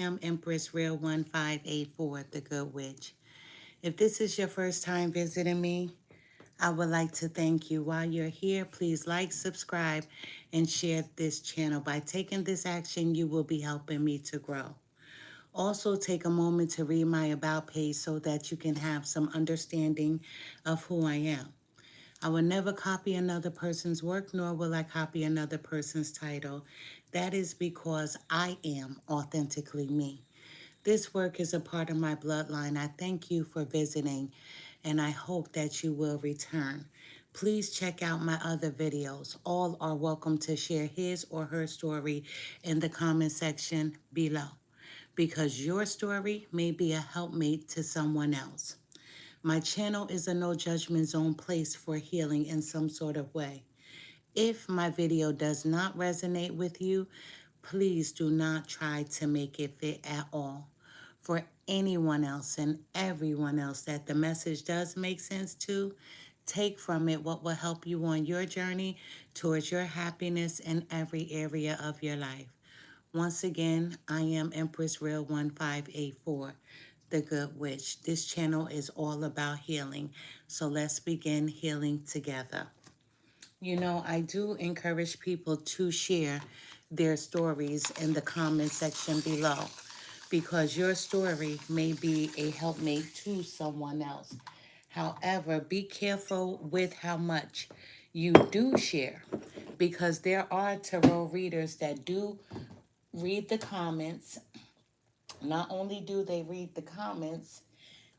I'm Empress Real 1584, the Good Witch. If this is your first time visiting me, I would like to thank you. While you're here, please like, subscribe, and share this channel. By taking this action, you will be helping me to grow. Also, take a moment to read my About page so that you can have some understanding of who I am. I will never copy another person's work, nor will I copy another person's title. That is because I am authentically me. This work is a part of my bloodline. I thank you for visiting, and I hope that you will return. Please check out my other videos. All are welcome to share his or her story in the comment section below, because your story may be a helpmate to someone else. My channel is a no judgment zone place for healing in some sort of way. If my video does not resonate with you, please do not try to make it fit at all. For anyone else and everyone else that the message does make sense to, take from it what will help you on your journey towards your happiness in every area of your life. Once again, I am Empress Real 1584, the Good Witch. This channel is all about healing, so let's begin healing together. You know, I do encourage people to share their stories in the comment section below, because your story may be a helpmate to someone else. However, be careful with how much you do share, because there are tarot readers that do read the comments. Not only do they read the comments,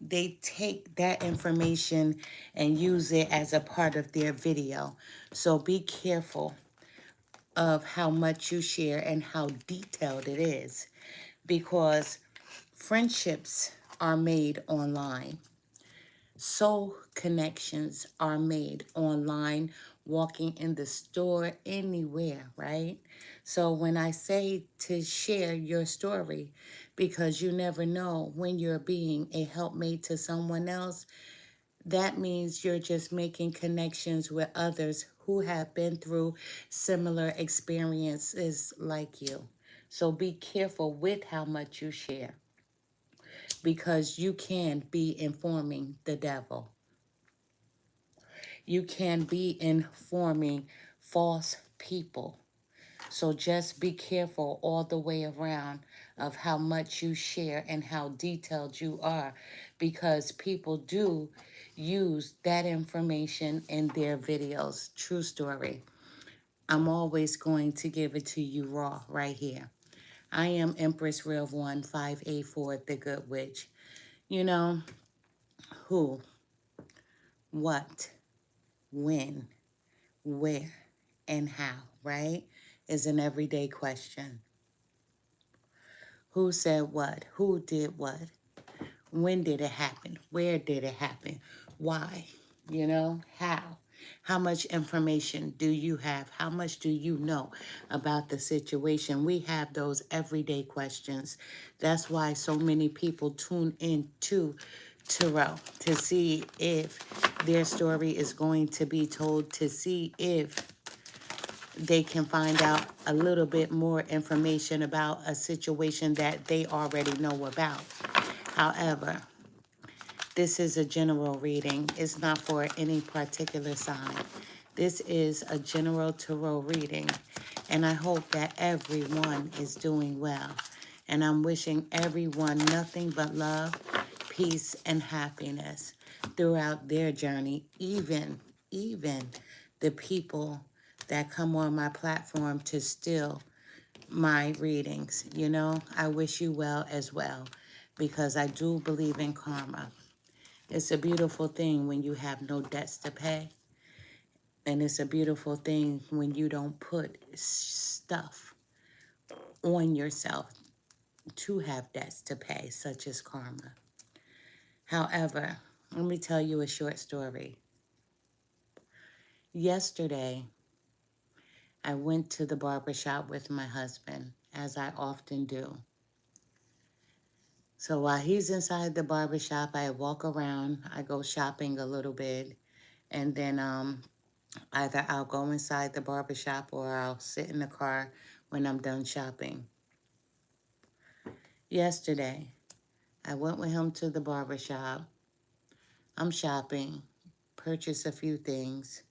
they take that information and use it as a part of their video. So be careful of how much you share and how detailed it is, because friendships are made online. Soul connections are made online, walking in the store, anywhere, right? So when I say to share your story, because you never know when you're being a helpmate to someone else, that means you're just making connections with others who have been through similar experiences like you. So be careful with how much you share, because you can be informing the devil. You can be informing false people. So just be careful all the way around of how much you share and how detailed you are, because people do use that information in their videos. True story. I'm always going to give it to you raw right here. I am Empress Real 1584, the Good Witch. You know, who, what, when, where, and how, right? Is an everyday question. Who said what? Who did what? When did it happen? Where did it happen? Why? You know, how? How much information do you have? How much do you know about the situation? We have those everyday questions. That's why so many people tune in to tarot, to see if their story is going to be told, to see if they can find out a little bit more information about a situation that they already know about. However, this is a general reading. It's not for any particular sign. This is a general tarot reading, and I hope that everyone is doing well. And I'm wishing everyone nothing but love, peace, and happiness throughout their journey, even the people that come on my platform to steal my readings. You know, I wish you well as well, because I do believe in karma. It's a beautiful thing when you have no debts to pay. And it's a beautiful thing when you don't put stuff on yourself to have debts to pay, such as karma. However, let me tell you a short story. Yesterday, I went to the barber shop with my husband, as I often do. So while he's inside the barber shop, I walk around, I go shopping a little bit, and then either I'll go inside the barber shop or I'll sit in the car when I'm done shopping. Yesterday, I went with him to the barber shop. I'm shopping, purchased a few things,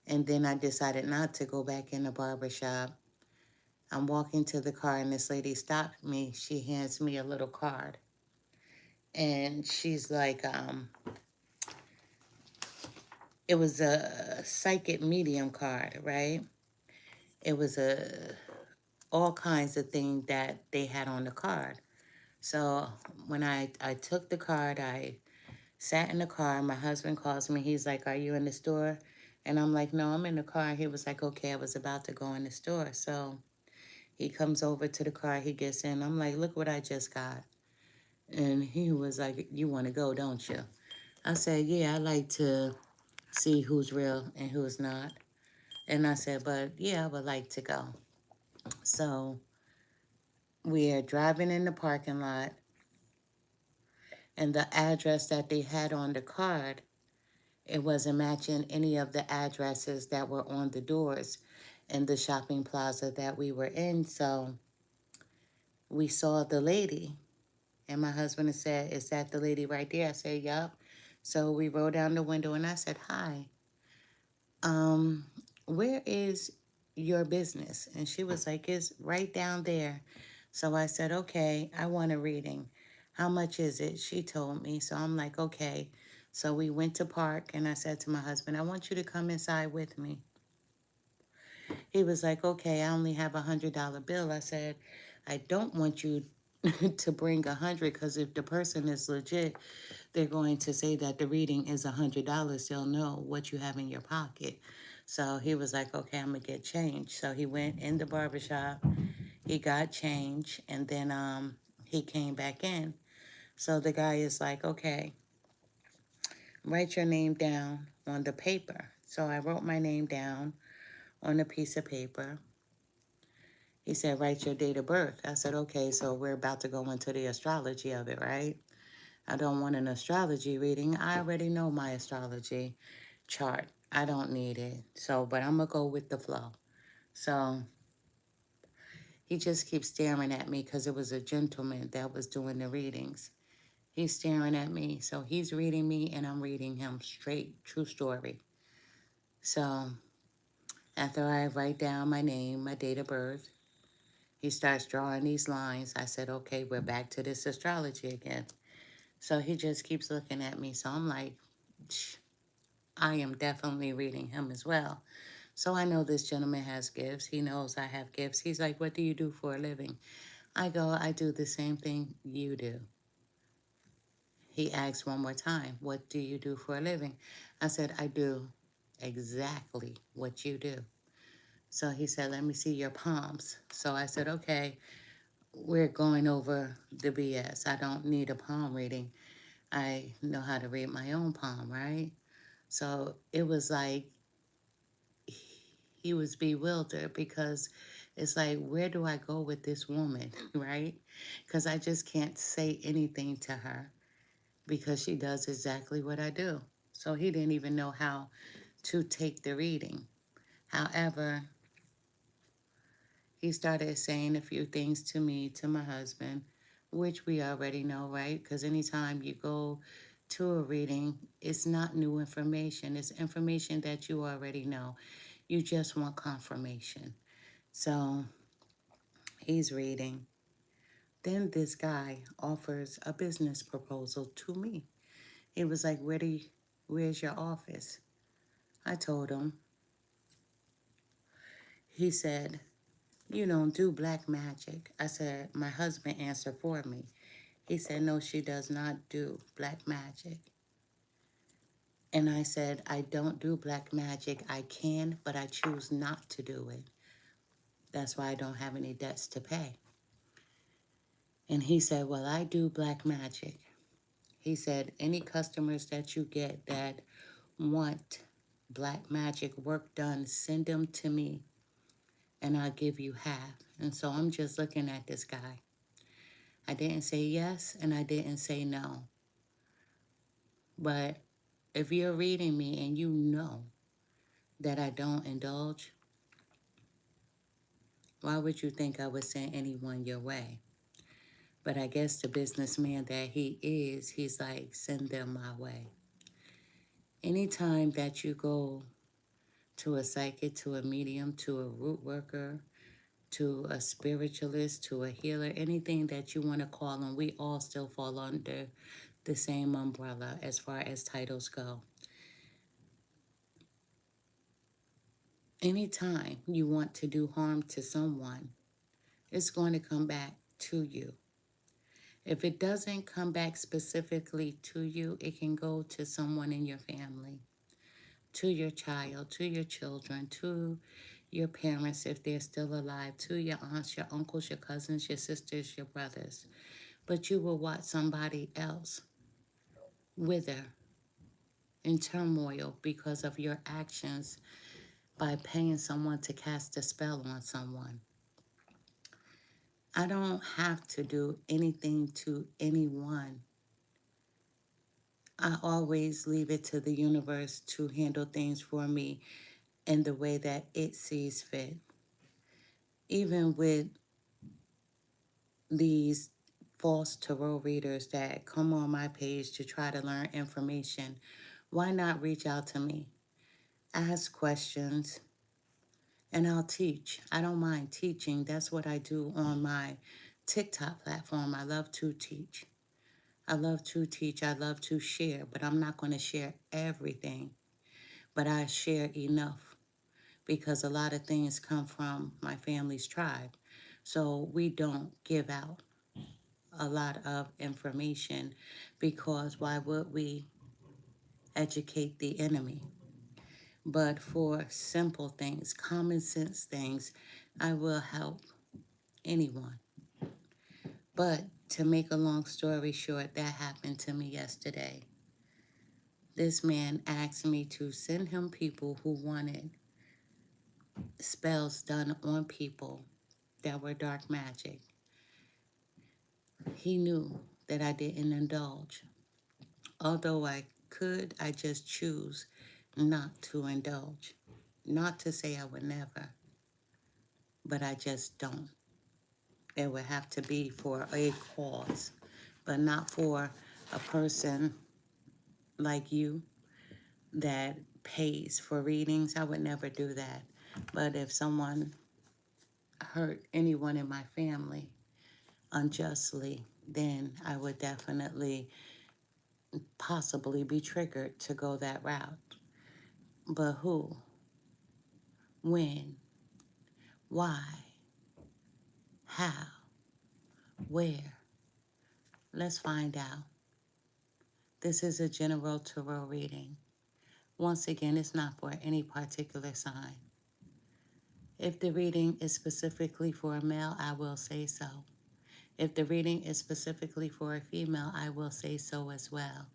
and then I decided not to go back in the barber shop. I'm walking to the car and this lady stopped me. She hands me a little card. And she's like, it was a psychic medium card, right? It was all kinds of things that they had on the card. So when I took the card, I sat in the car. My husband calls me. He's like, are you in the store? And I'm like, no, I'm in the car. He was like, okay, I was about to go in the store. So he comes over to the car. He gets in. I'm like, look what I just got. And he was like, you want to go, don't you? I said, yeah, I like to see who's real and who's not. And I said, but yeah, I would like to go. So we are driving in the parking lot, and the address that they had on the card, it wasn't matching any of the addresses that were on the doors in the shopping plaza that we were in. So we saw the lady, and my husband said, is that the lady right there? I said, yup. So we rolled down the window, and I said, hi. um, where is your business? And she was like, it's right down there. So I said, okay, I want a reading. How much is it? She told me. So I'm like, okay. So we went to park and I said to my husband, I want you to come inside with me. He was like, okay, I only have $100 bill. I said, I don't want you to bring 100 because if the person is legit, they're going to say that the reading is $100. They'll know what you have in your pocket. So he was like, okay, I'm gonna get change. So he went in the barbershop, he got change, and then he came back in. So the guy is like, okay, write your name down on the paper. So I wrote my name down on a piece of paper. He said, write your date of birth. I said, okay, so we're about to go into the astrology of it, right? I don't want an astrology reading. I already know my astrology chart. I don't need it. So, but I'm going to go with the flow. So he just keeps staring at me because it was a gentleman that was doing the readings. He's staring at me. So he's reading me and I'm reading him straight. True story. So after I write down my name, my date of birth, he starts drawing these lines. I said, okay, we're back to this astrology again. So he just keeps looking at me. So I'm like, I am definitely reading him as well. So I know this gentleman has gifts. He knows I have gifts. He's like, what do you do for a living? I go, I do the same thing you do. He asks one more time, what do you do for a living? I said, I do exactly what you do. So he said, let me see your palms. So I said, okay, we're going over the BS. I don't need a palm reading. I know how to read my own palm, right? So it was like he was bewildered because it's like, where do I go with this woman, right? Because I just can't say anything to her because she does exactly what I do. So he didn't even know how to take the reading. However, he started saying a few things to me, to my husband, which we already know, right? Because anytime you go to a reading, it's not new information. It's information that you already know. You just want confirmation. So he's reading. Then this guy offers a business proposal to me. He was like, where's your office? I told him. He said, you don't do black magic. I said, my husband answered for me. He said, no, she does not do black magic. And I said, I don't do black magic. I can, but I choose not to do it. That's why I don't have any debts to pay. And he said, well, I do black magic. He said, any customers that you get that want black magic work done, send them to me and I'll give you half. And so I'm just looking at this guy. I didn't say yes and I didn't say no. But if you're reading me and you know that I don't indulge, why would you think I would send anyone your way? But I guess the businessman that he is, he's like, send them my way. Anytime that you go to a psychic, to a medium, to a root worker, to a spiritualist, to a healer, anything that you want to call them, we all still fall under the same umbrella as far as titles go. Anytime you want to do harm to someone, it's going to come back to you. If it doesn't come back specifically to you, it can go to someone in your family, to your child, to your children, to your parents if they're still alive, to your aunts, your uncles, your cousins, your sisters, your brothers. But you will watch somebody else wither in turmoil because of your actions by paying someone to cast a spell on someone. I don't have to do anything to anyone. I always leave it to the universe to handle things for me in the way that it sees fit. Even with these false tarot readers that come on my page to try to learn information, why not reach out to me? Ask questions and I'll teach. I don't mind teaching. That's what I do on my TikTok platform. I love to teach. I love to teach. I love to share, but I'm not going to share everything. But I share enough because a lot of things come from my family's tribe. So we don't give out a lot of information because why would we educate the enemy? But for simple things, common sense things, I will help anyone. But to make a long story short, that happened to me yesterday. This man asked me to send him people who wanted spells done on people that were dark magic. He knew that I didn't indulge. Although I could, I just choose not to indulge. Not to say I would never, but I just don't. It would have to be for a cause, but not for a person like you that pays for readings. I would never do that. But if someone hurt anyone in my family unjustly, then I would definitely possibly be triggered to go that route. But who? When? Why? How? Where? Let's find out. This is a general tarot reading. Once again, it's not for any particular sign. If the reading is specifically for a male, I will say so. If the reading is specifically for a female, I will say so as well.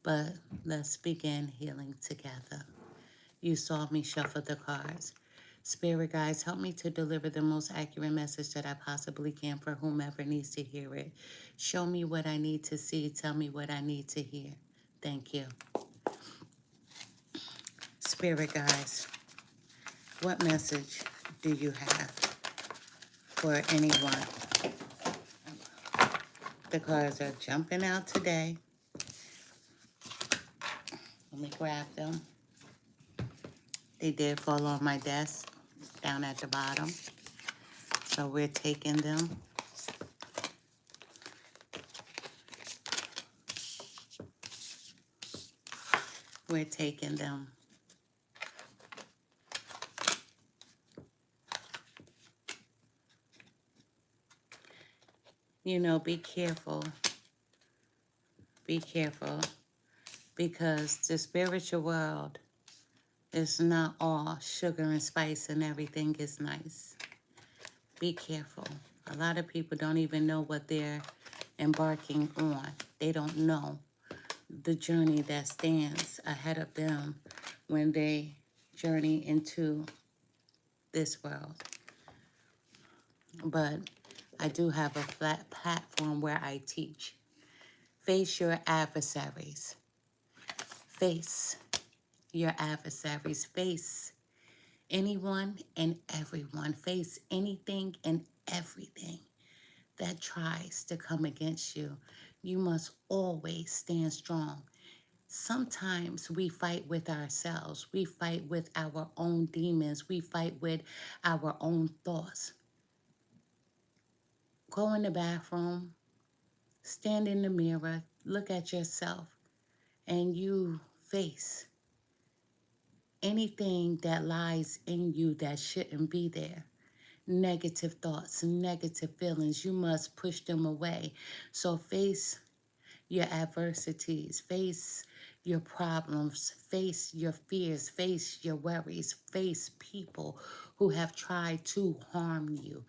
But let's begin healing together. You saw me shuffle the cards. Spirit guides, help me to deliver the most accurate message that I possibly can for whomever needs to hear it. Show me what I need to see. Tell me what I need to hear. Thank you. Spirit guides, what message do you have for anyone? The cards are jumping out today. Let me grab them. They did fall on my desk down at the bottom. So we're taking them. We're taking them. You know, be careful. Be careful. Because the spiritual world is not all sugar and spice and everything is nice. Be careful. A lot of people don't even know what they're embarking on. They don't know the journey that stands ahead of them when they journey into this world. But I do have a flat platform where I teach. Face your adversaries. Face your adversaries. Face anyone and everyone. Face anything and everything that tries to come against you, you must always stand strong. Sometimes we fight with ourselves. We fight with our own demons. We fight with our own thoughts. Go in the bathroom, stand in the mirror, look at yourself, and you face anything that lies in you that shouldn't be there. Negative thoughts, negative feelings, you must push them away. So face your adversities, face your problems, face your fears, face your worries, face people who have tried to harm you.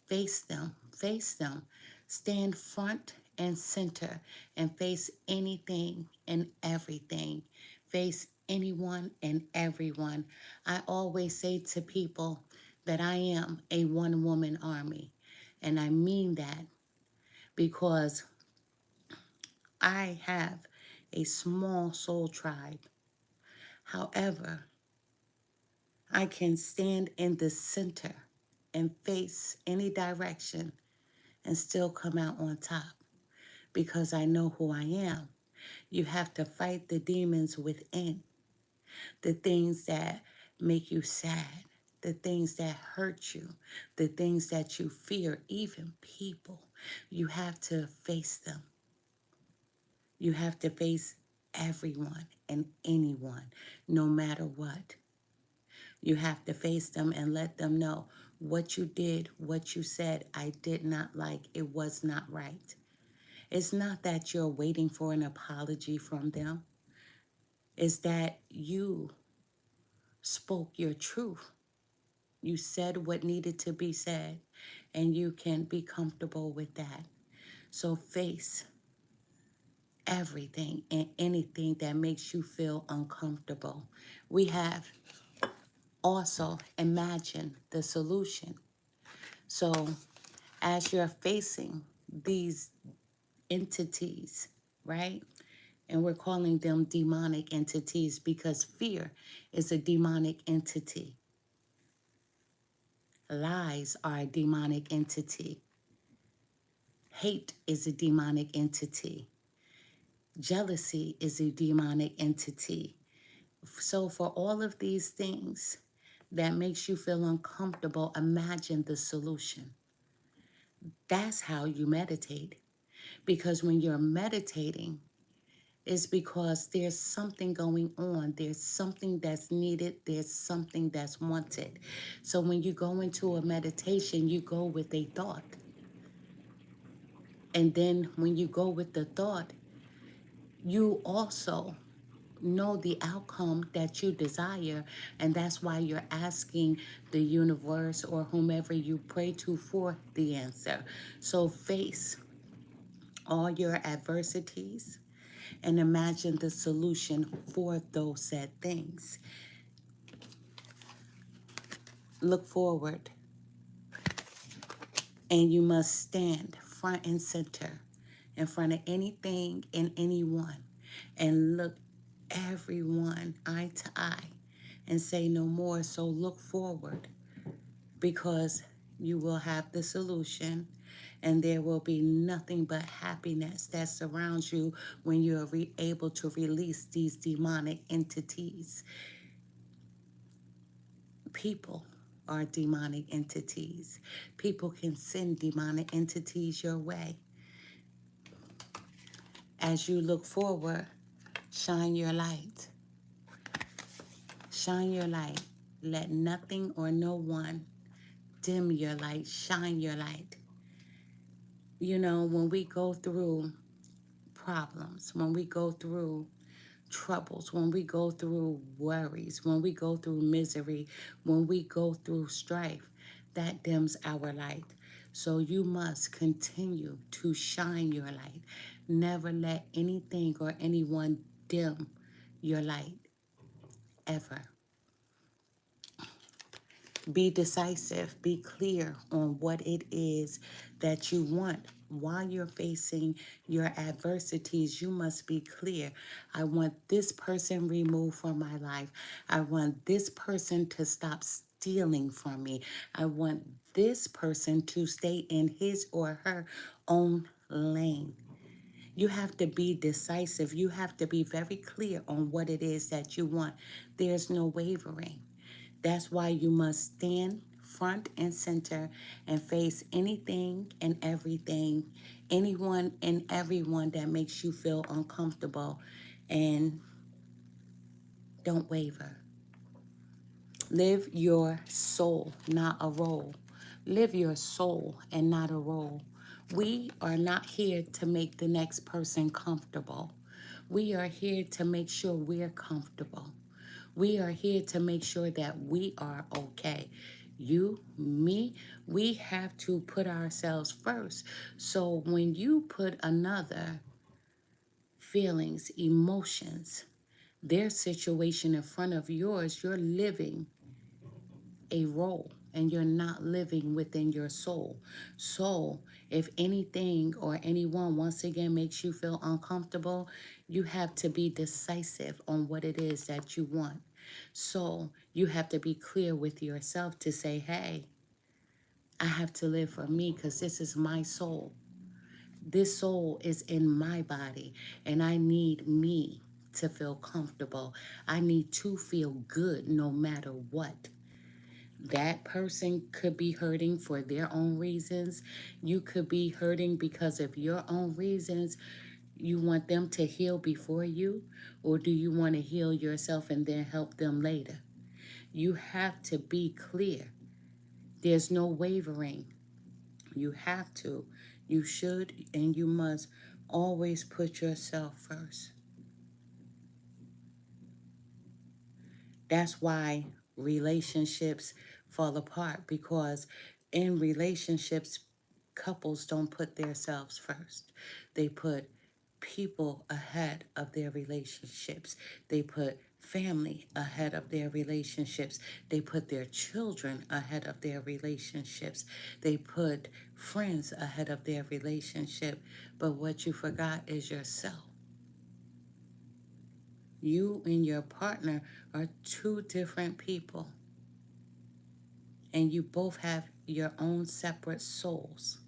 Face them, face them. Stand front and center and face anything and everything. Face anyone and everyone. I always say to people that I am a one-woman army, and I mean that because I have a small soul tribe. However, I can stand in the center and face any direction and still come out on top because I know who I am. You have to fight the demons within, the things that make you sad, the things that hurt you, the things that you fear, even people. You have to face them. You have to face everyone and anyone, no matter what. You have to face them and let them know what you did, what you said, I did not like, it was not right. It's not that you're waiting for an apology from them. It's that you spoke your truth. You said what needed to be said, and you can be comfortable with that. So face everything and anything that makes you feel uncomfortable. We have also imagined the solution. So as you're facing these entities, right? And we're calling them demonic entities because fear is a demonic entity. Lies are a demonic entity. Hate is a demonic entity. Jealousy is a demonic entity. So for all of these things that makes you feel uncomfortable, imagine the solution. That's how you meditate. Because when you're meditating, it's because there's something going on. There's something that's needed. There's something that's wanted. So when you go into a meditation, you go with a thought. And then when you go with the thought, you also know the outcome that you desire, and that's why you're asking the universe or whomever you pray to for the answer. So face all your adversities and imagine the solution for those said things. Look forward, and you must stand front and center in front of anything and anyone and look everyone eye to eye and say no more. So look forward, because you will have the solution and there will be nothing but happiness that surrounds you when you're able to release these demonic entities. People are demonic entities. People can send demonic entities your way. As you look forward, shine your light. Shine your light. Let nothing or no one dim your light. Shine your light. You know, when we go through problems, when we go through troubles, when we go through worries, when we go through misery, when we go through strife, that dims our light. So you must continue to shine your light. Never let anything or anyone dim your light, ever. Be decisive, be clear on what it is that you want. While you're facing your adversities, you must be clear. I want this person removed from my life. I want this person to stop stealing from me. I want this person to stay in his or her own lane. You have to be decisive. You have to be very clear on what it is that you want. There's no wavering. That's why you must stand front and center and face anything and everything, anyone and everyone that makes you feel uncomfortable, and don't waver. Live your soul, not a role. Live your soul and not a role. We are not here to make the next person comfortable. We are here to make sure we're comfortable. We are here to make sure that we are okay. You, me, we have to put ourselves first. So when you put another feelings, emotions, their situation in front of yours, you're living a role and you're not living within your soul. So if anything or anyone once again makes you feel uncomfortable, you have to be decisive on what it is that you want. So you have to be clear with yourself to say, hey, I have to live for me because this is my soul. This soul is in my body and I need me to feel comfortable. I need to feel good no matter what. That person could be hurting for their own reasons. You could be hurting because of your own reasons. You want them to heal before you, or do you want to heal yourself and then help them later? You have to be clear. There's no wavering. You have to, you should, and you must always put yourself first. That's why relationships fall apart, because in relationships, couples don't put themselves first. They put people ahead of their relationships. They put family ahead of their relationships. They put their children ahead of their relationships. They put friends ahead of their relationship. But what you forgot is yourself. You and your partner are two different people, and you both have your own separate souls.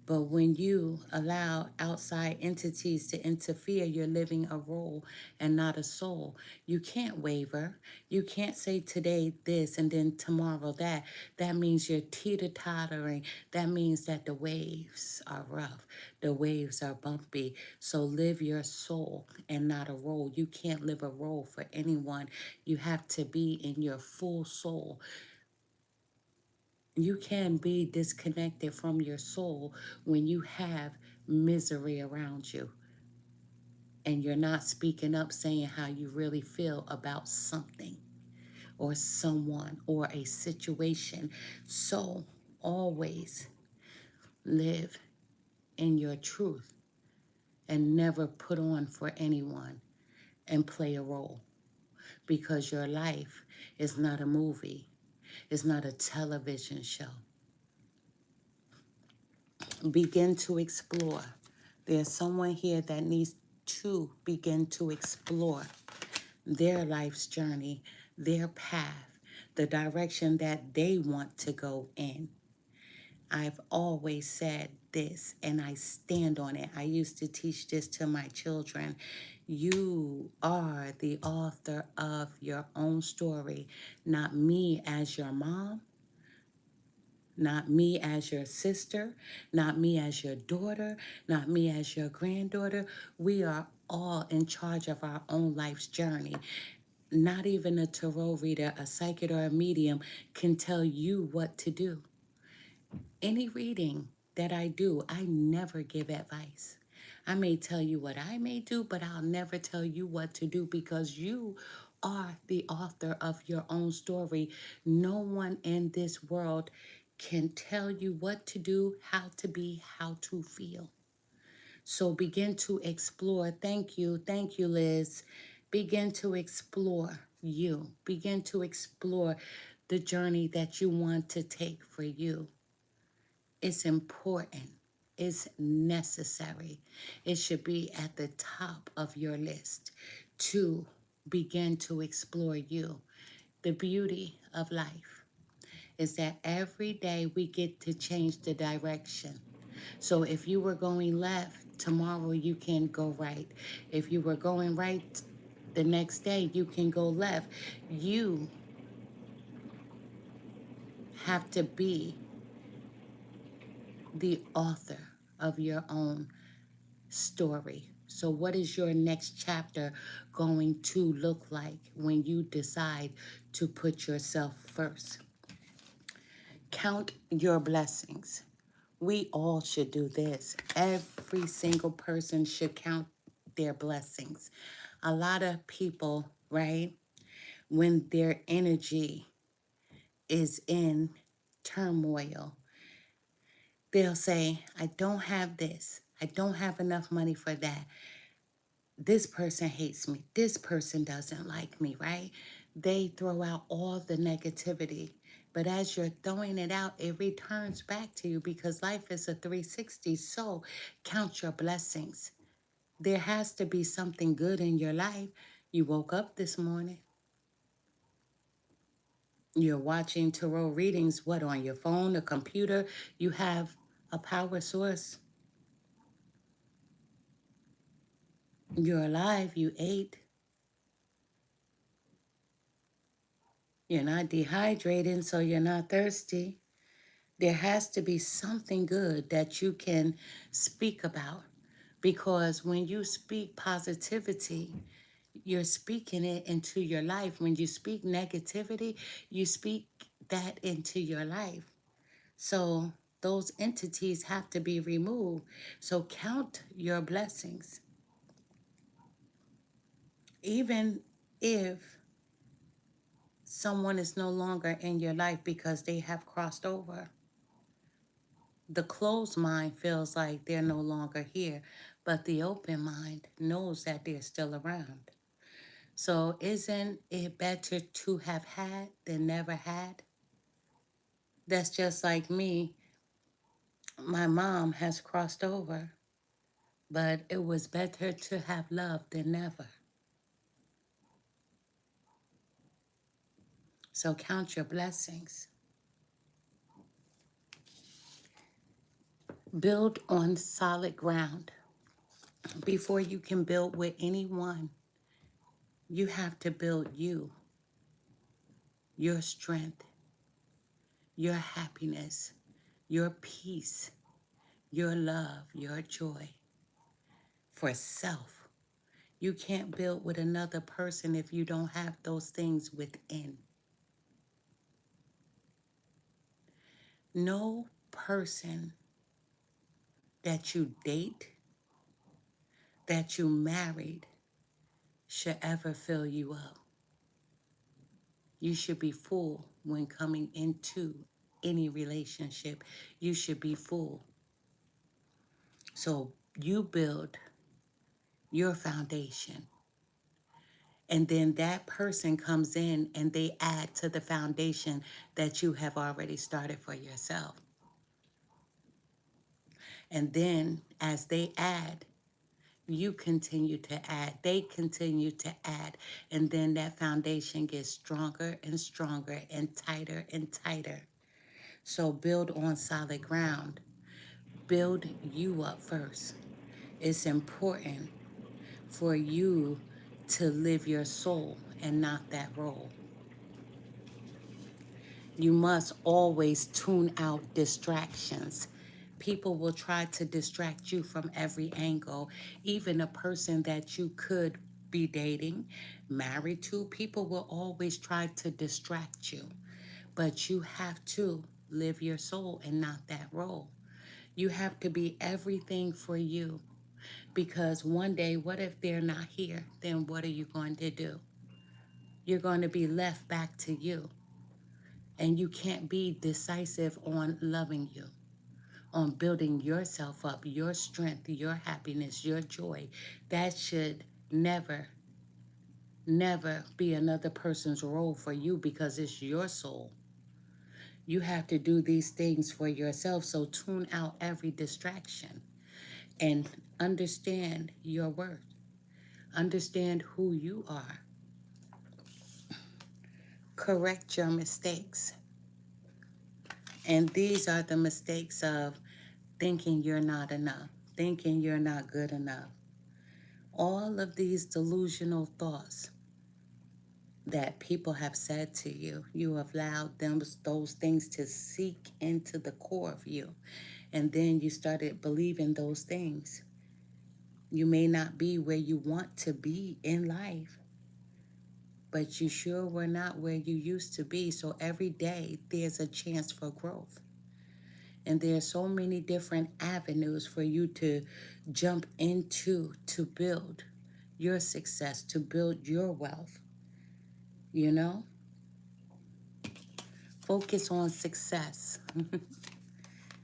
But when you allow outside entities to interfere, you're living a role and not a soul. You can't waver. You can't say today this and then tomorrow that. That means you're teeter-tottering. That means that the waves are rough. The waves are bumpy. So live your soul and not a role. You can't live a role for anyone. You have to be in your full soul. You can be disconnected from your soul when you have misery around you and you're not speaking up, saying how you really feel about something or someone or a situation. So always live in your truth and never put on for anyone and play a role, because your life is not a movie. It's not a television show. Begin to explore. There's someone here that needs to begin to explore their life's journey, their path, the direction that they want to go in. I've always said this and I stand on it. I used to teach this to my children. You are the author of your own story, not me as your mom, not me as your sister, not me as your daughter, not me as your granddaughter. We are all in charge of our own life's journey. Not even a tarot reader, a psychic, or a medium can tell you what to do. Any reading that I do, I never give advice. I may tell you what I may do, but I'll never tell you what to do, because you are the author of your own story. No one in this world can tell you what to do, how to be, how to feel. So begin to explore. Thank you, Liz. Begin to explore you. Begin to explore the journey that you want to take for you. It's important. It's necessary. It should be at the top of your list to begin to explore you. The beauty of life is that every day we get to change the direction. So if you were going left, tomorrow you can go right. If you were going right the next day, you can go left. You have to be the author of your own story. So, what is your next chapter going to look like when you decide to put yourself first? Count your blessings. We all should do this. Every single person should count their blessings. A lot of people, right, when their energy is in turmoil, they'll say, I don't have this. I don't have enough money for that. This person hates me. This person doesn't like me, right? They throw out all the negativity. But as you're throwing it out, it returns back to you because life is a 360. So count your blessings. There has to be something good in your life. You woke up this morning. You're watching tarot readings, what, on your phone, a computer? You have a power source. You're alive. You ate. You're not dehydrated, so you're not thirsty. There has to be something good that you can speak about, because when you speak positivity, you're speaking it into your life. When you speak negativity, you speak that into your life. So those entities have to be removed. So count your blessings. Even if someone is no longer in your life because they have crossed over, the closed mind feels like they're no longer here, but the open mind knows that they're still around. So isn't it better to have had than never had? That's just like me. My mom has crossed over, but it was better to have love than never. So count your blessings. Build on solid ground. Before you can build with anyone, you have to build you, your strength, your happiness, your peace, your love, your joy for self. You can't build with another person if you don't have those things within. No person that you date, that you married, should ever fill you up. You should be full when coming into any relationship. You should be full. So you build your foundation. And then that person comes in and they add to the foundation that you have already started for yourself. And then as they add, you continue to add, they continue to add, and then that foundation gets stronger and stronger and tighter. So build on solid ground. Build you up first. It's important for you to live your soul and not that role. You must always tune out distractions. People will try to distract you from every angle. Even a person that you could be dating, married to, people will always try to distract you. But you have to live your soul and not that role. You have to be everything for you. Because one day, what if they're not here? Then what are you going to do? You're going to be left back to you. And you can't be decisive on loving you, on building yourself up, your strength, your happiness, your joy. That should never, never be another person's role for you, because it's your soul. You have to do these things for yourself. So tune out every distraction and understand your worth. Understand who you are. Correct your mistakes. And these are the mistakes of thinking you're not enough, thinking you're not good enough. All of these delusional thoughts that people have said to you, you have allowed those things to seep into the core of you. And then you started believing those things. You may not be where you want to be in life, but you sure were not where you used to be. So every day there's a chance for growth. And there are so many different avenues for you to jump into to build your success, to build your wealth. You know, focus on success.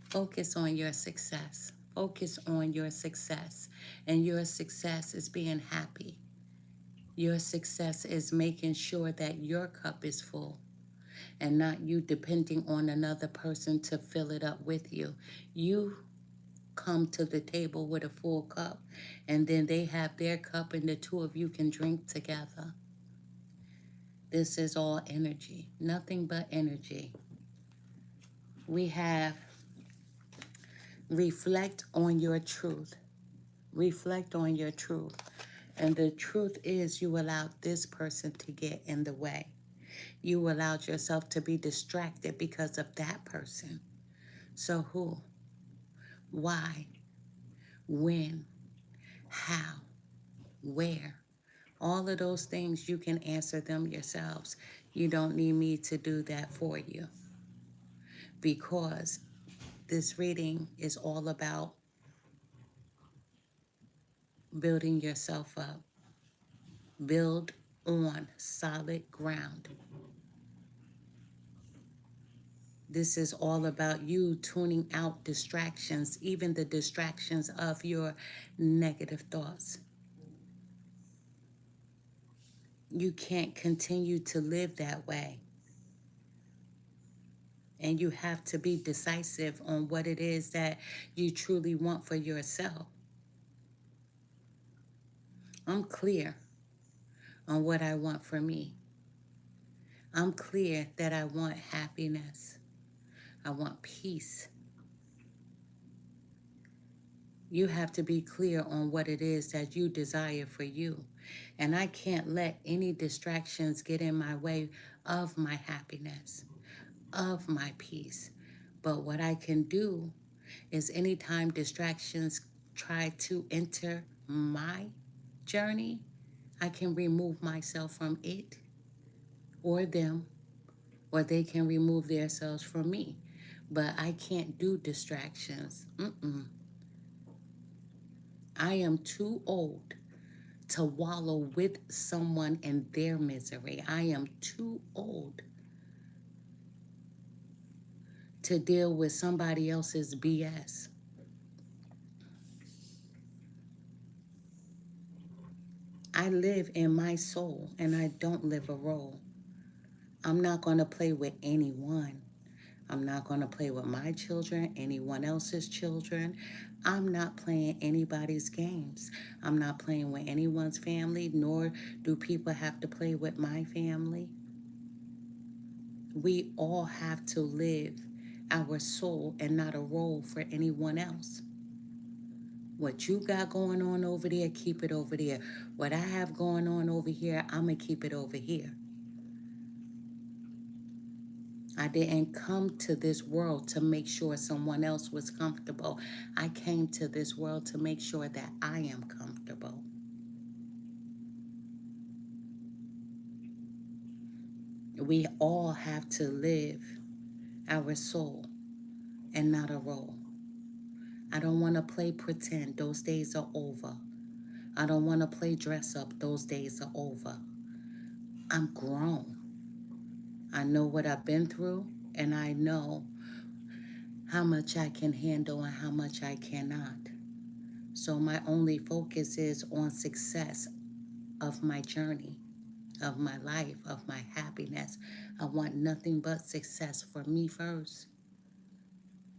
Focus on your success. Focus on your success. And your success is being happy. Your success is making sure that your cup is full and not you depending on another person to fill it up with you. You come to the table with a full cup, and then they have their cup, and the two of you can drink together. This is all energy, nothing but energy. We have reflect on your truth. Reflect on your truth. And the truth is, you allowed this person to get in the way. You allowed yourself to be distracted because of that person. So who? Why? When? How? Where? All of those things, you can answer them yourselves. You don't need me to do that for you, because this reading is all about building yourself up. Build on solid ground. This is all about you tuning out distractions, even the distractions of your negative thoughts. You can't continue to live that way. And you have to be decisive on what it is that you truly want for yourself. I'm clear on what I want for me. I'm clear that I want happiness. I want peace. You have to be clear on what it is that you desire for you. And I can't let any distractions get in my way of my happiness, of my peace. But what I can do is anytime distractions try to enter my journey, I can remove myself from it or them, or they can remove themselves from me. But I can't do distractions. I am too old to wallow with someone in their misery. I am too old to deal with somebody else's BS. I live in my soul and I don't live a role. I'm not going to play with anyone. I'm not going to play with my children, anyone else's children. I'm not playing anybody's games. I'm not playing with anyone's family, nor do people have to play with my family. We all have to live our soul and not a role for anyone else. What you got going on over there, keep it over there. What I have going on over here, I'm going to keep it over here. I didn't come to this world to make sure someone else was comfortable. I came to this world to make sure that I am comfortable. We all have to live our soul and not a role. I don't want to play pretend. Those days are over. I don't want to play dress up. Those days are over. I'm grown. I know what I've been through, and I know how much I can handle and how much I cannot. So my only focus is on success of my journey, of my life, of my happiness. I want nothing but success for me first.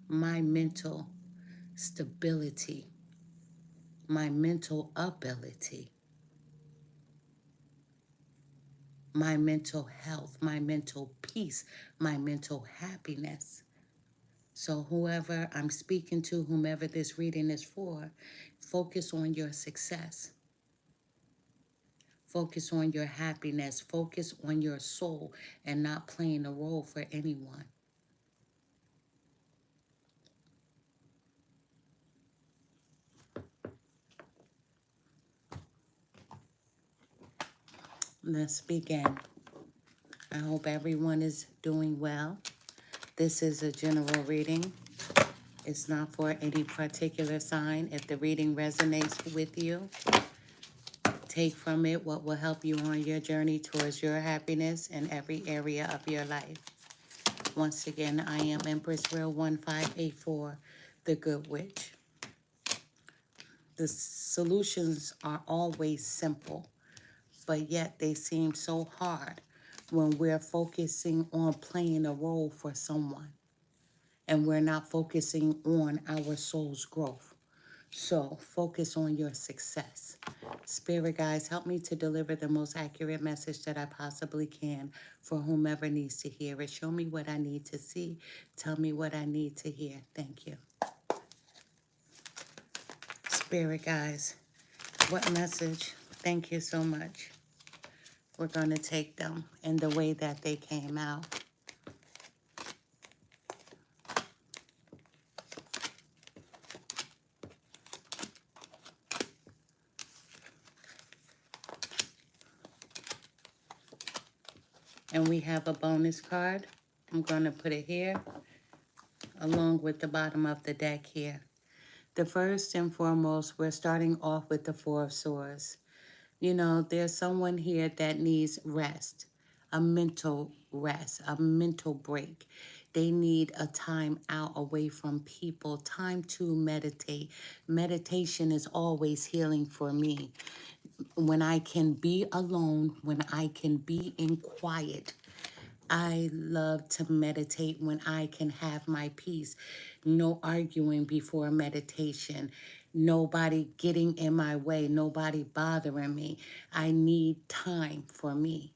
My mental stability, my mental ability, my mental health, my mental peace, my mental happiness. So whoever I'm speaking to, whomever this reading is for, focus on your success. Focus on your happiness. Focus on your soul and not playing a role for anyone. Let's begin. I hope everyone is doing well. This is a general reading. It's not for any particular sign. If the reading resonates with you, take from it what will help you on your journey towards your happiness in every area of your life. Once again, I am Empress Real 1584, the Good Witch. The solutions are always simple, but yet they seem so hard when we're focusing on playing a role for someone and we're not focusing on our soul's growth. So focus on your success. Spirit guides, help me to deliver the most accurate message that I possibly can for whomever needs to hear it. Show me what I need to see. Tell me what I need to hear. Thank you. Spirit guides, what message? Thank you so much. We're going to take them in the way that they came out. And we have a bonus card. I'm going to put it here along with the bottom of the deck here. The first and foremost, we're starting off with the Four of Swords. You know, there's someone here that needs rest, a mental rest, a mental break. They need a time out away from people, time to meditate. Meditation is always healing for me. When I can be alone, when I can be in quiet, I love to meditate when I can have my peace. No arguing before meditation. Nobody getting in my way. Nobody bothering me. I need time for me.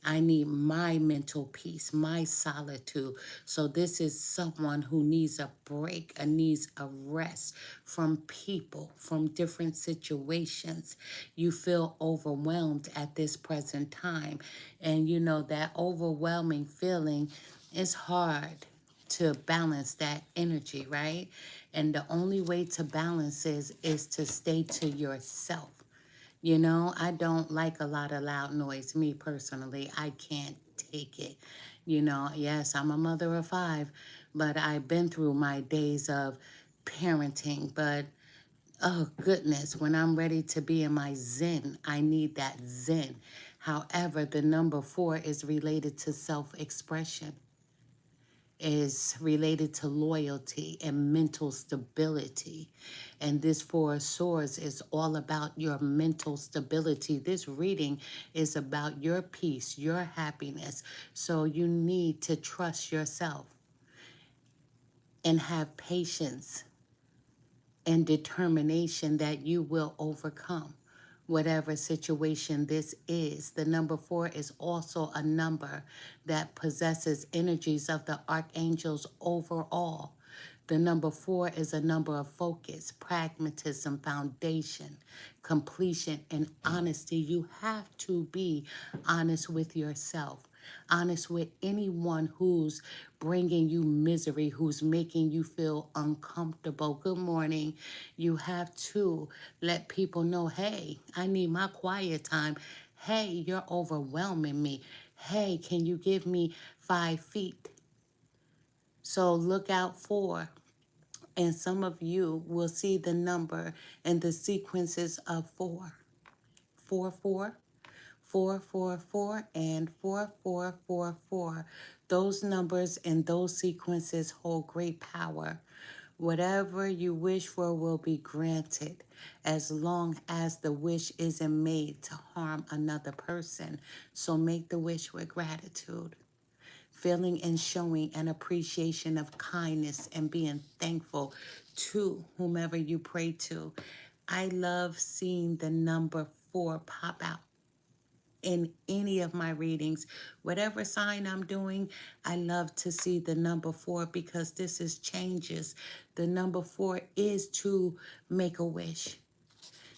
I need my mental peace, my solitude. So this is someone who needs a break, needs a rest from people, from different situations. You feel overwhelmed at this present time. And you know that overwhelming feeling is hard to balance that energy, right? And the only way to balance is to stay to yourself. You know, I don't like a lot of loud noise. Me personally, I can't take it. You know, yes, I'm a mother of 5, but I've been through my days of parenting. But oh goodness, when I'm ready to be in my zen, I need that zen. However, the number 4 is related to self-expression, is related to loyalty and mental stability. And this Four of Swords is all about your mental stability. This reading is about your peace, your happiness. So you need to trust yourself and have patience and determination that you will overcome whatever situation this is. The number 4 is also a number that possesses energies of the archangels overall. The number 4 is a number of focus, pragmatism, foundation, completion, and honesty. You have to be honest with yourself, honest with anyone who's bringing you misery, who's making you feel uncomfortable. Good morning. You have to let people know, hey, I need my quiet time. Hey, you're overwhelming me. Hey, can you give me 5 feet? So look out for. And some of you will see the number and the sequences of 4. 4, 4, 4, 4, 4, and 4, 4, 4, 4. Those numbers and those sequences hold great power. Whatever you wish for will be granted as long as the wish isn't made to harm another person. So make the wish with gratitude, feeling and showing an appreciation of kindness and being thankful to whomever you pray to. I love seeing the number 4 pop out. in any of my readings. Whatever sign I'm doing, I love to see the number 4 because this is changes. The number 4 is to make a wish.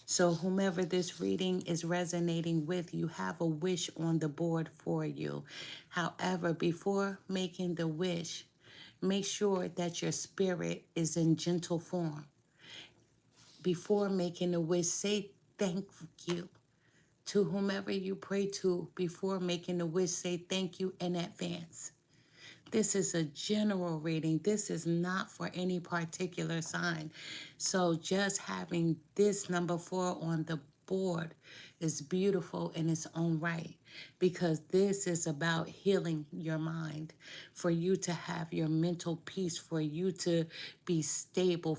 So whomever this reading is resonating with, you have a wish on the board for you. However, before making the wish, make sure that your spirit is in gentle form. Before making the wish, say thank you to whomever you pray to. Before making the wish, say thank you in advance. This is a general reading. This is not for any particular sign. So just having this number 4 on the board is beautiful in its own right, because this is about healing your mind, for you to have your mental peace, for you to be stable,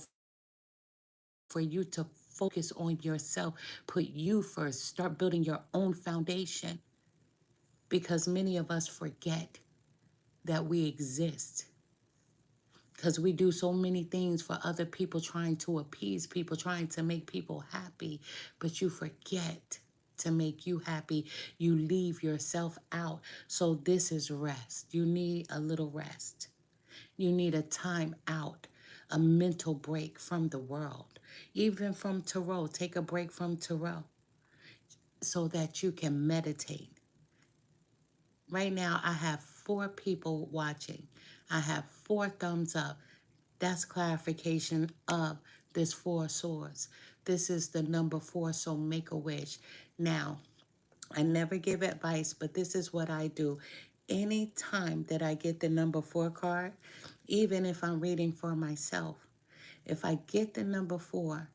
for you to focus on yourself, put you first, start building your own foundation, because many of us forget that we exist, because we do so many things for other people, trying to appease people, trying to make people happy, but you forget to make you happy. You leave yourself out. So this is rest. You need a little rest. You need a time out, a mental break from the world, even from tarot. Take a break from tarot so that you can meditate. Right now, I have 4 people watching. I have 4 thumbs up. That's clarification of this 4 swords. This is the number 4, so make a wish. Now, I never give advice, but this is what I do. Anytime that I get the number 4 card, even if I'm reading for myself, if I get the number 4,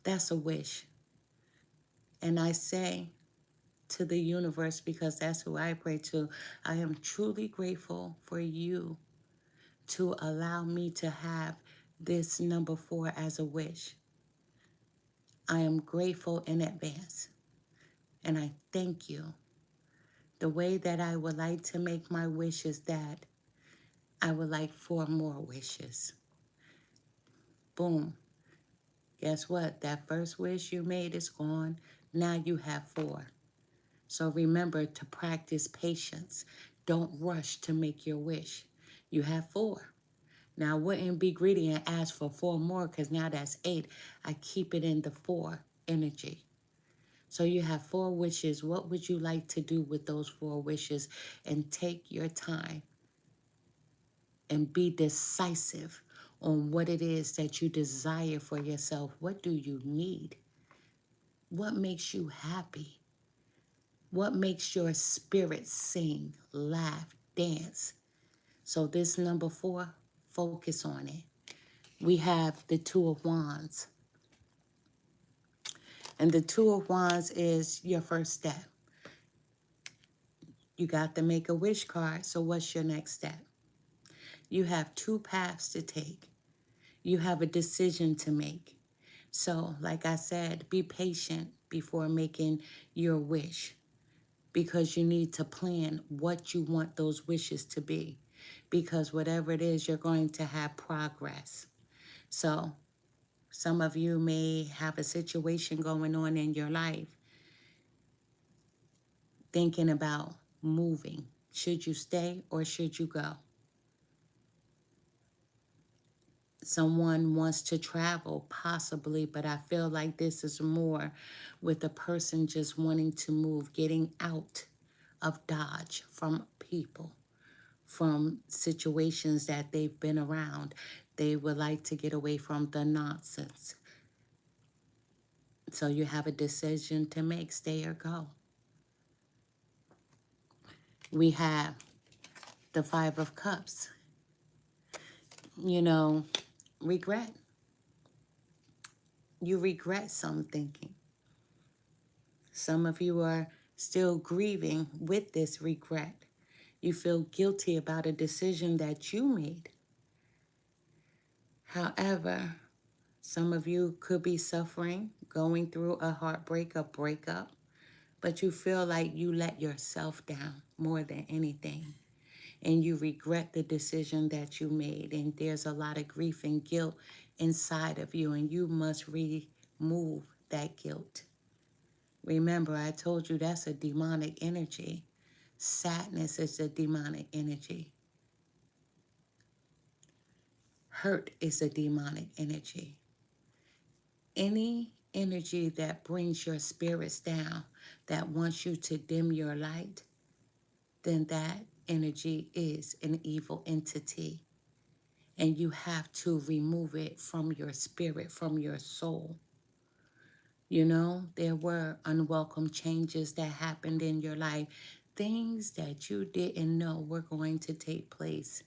that's a wish. And I say to the universe, because that's who I pray to, I am truly grateful for you to allow me to have this number 4 as a wish. I am grateful in advance, and I thank you. The way that I would like to make my wish is that I would like 4 more wishes. Boom. Guess what? That first wish you made is gone. Now you have 4. So remember to practice patience. Don't rush to make your wish. You have 4. Now, I wouldn't be greedy and ask for 4 more, because now that's 8. I keep it in the 4 energy. So you have 4 wishes. What would you like to do with those 4 wishes? And take your time and be decisive on what it is that you desire for yourself. What do you need? What makes you happy? What makes your spirit sing, laugh, dance? So this number 4, focus on it. We have the 2 of Wands. And the 2 of Wands is your first step. You got the Make-A-Wish card, so what's your next step? You have 2 paths to take. You have a decision to make. So, like I said, be patient before making your wish, because you need to plan what you want those wishes to be, because whatever it is, you're going to have progress. So, some of you may have a situation going on in your life, thinking about moving. Should you stay or should you go? Someone wants to travel, possibly, but I feel like this is more with a person just wanting to move, getting out of Dodge, from people, from situations that they've been around. They would like to get away from the nonsense. So you have a decision to make, stay or go. We have the 5 of Cups. You know, regret. You regret some thinking. Some of you are still grieving with this regret. You feel guilty about a decision that you made. However, some of you could be suffering, going through a heartbreak, a breakup, but you feel like you let yourself down more than anything. And you regret the decision that you made. And there's a lot of grief and guilt inside of you, and you must remove that guilt. Remember, I told you that's a demonic energy. Sadness is a demonic energy. Hurt is a demonic energy. Any energy that brings your spirits down, that wants you to dim your light, then that energy is an evil entity. And you have to remove it from your spirit, from your soul. You know, there were unwelcome changes that happened in your life, things that you didn't know were going to take place.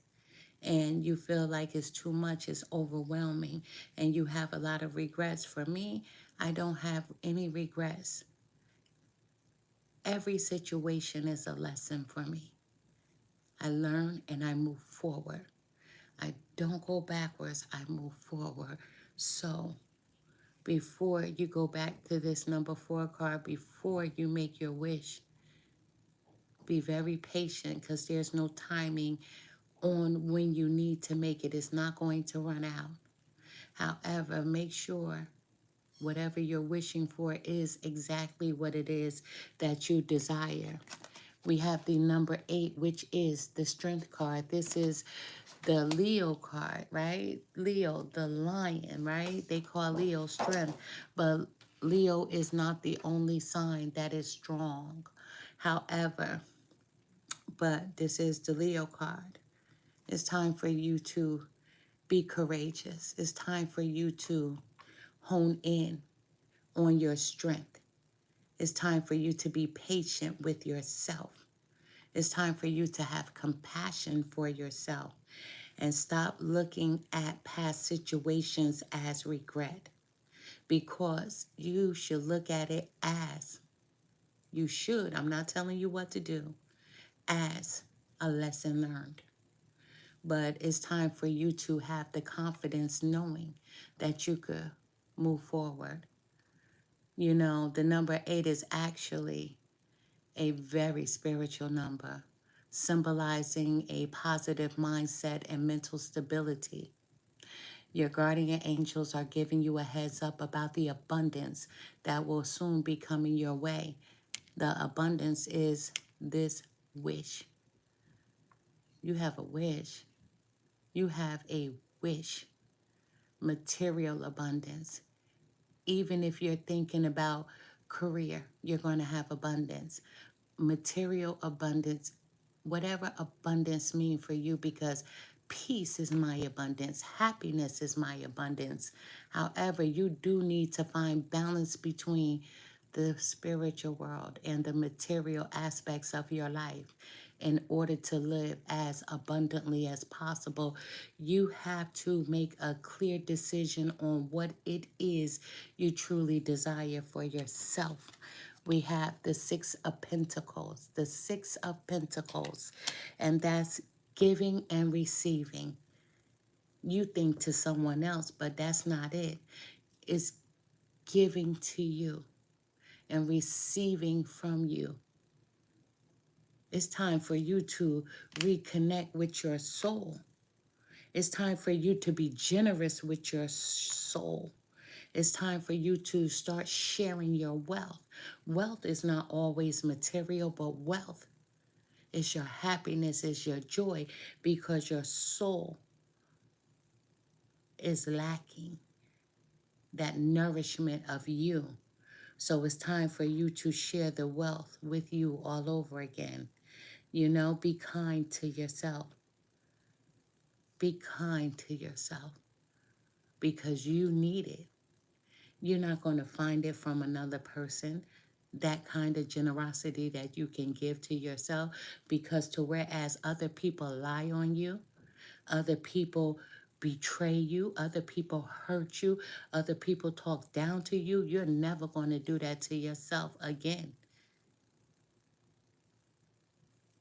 And you feel like it's too much, it's overwhelming, and you have a lot of regrets. For me, I don't have any regrets. Every situation is a lesson for me. I learn and I move forward. I don't go backwards, I move forward. So before you go back to this number 4 card, before you make your wish, be very patient, because there's no timing on when you need to make it. It's not going to run out. However, make sure whatever you're wishing for is exactly what it is that you desire. We have the number 8, which is the Strength card. This is the Leo card, right? Leo, the lion, right? They call Leo strength, but Leo is not the only sign that is strong. However, but this is the Leo card. It's time for you to be courageous. It's time for you to hone in on your strength. It's time for you to be patient with yourself. It's time for you to have compassion for yourself and stop looking at past situations as regret, because you should look at it as, you should, I'm not telling you what to do, as a lesson learned. But it's time for you to have the confidence knowing that you could move forward. You know, the number 8 is actually a very spiritual number, symbolizing a positive mindset and mental stability. Your guardian angels are giving you a heads up about the abundance that will soon be coming your way. The abundance is this wish. You have a wish. You have a wish. Material abundance. Even if you're thinking about career, you're going to have abundance. Material abundance, whatever abundance means for you, because peace is my abundance, happiness is my abundance. However, you do need to find balance between the spiritual world and the material aspects of your life in order to live as abundantly as possible. You have to make a clear decision on what it is you truly desire for yourself. We have the 6 of Pentacles, the 6 of Pentacles, and that's giving and receiving. You think to someone else, but that's not it. It's giving to you and receiving from you. It's time for you to reconnect with your soul. It's time for you to be generous with your soul. It's time for you to start sharing your wealth. Wealth is not always material, but wealth is your happiness, is your joy, because your soul is lacking that nourishment of you. So it's time for you to share the wealth with you all over again. You know, be kind to yourself. Be kind to yourself, because you need it. You're not going to find it from another person, that kind of generosity that you can give to yourself, because to whereas other people lie on you, other people betray you, other people hurt you, other people talk down to you, you're never going to do that to yourself again.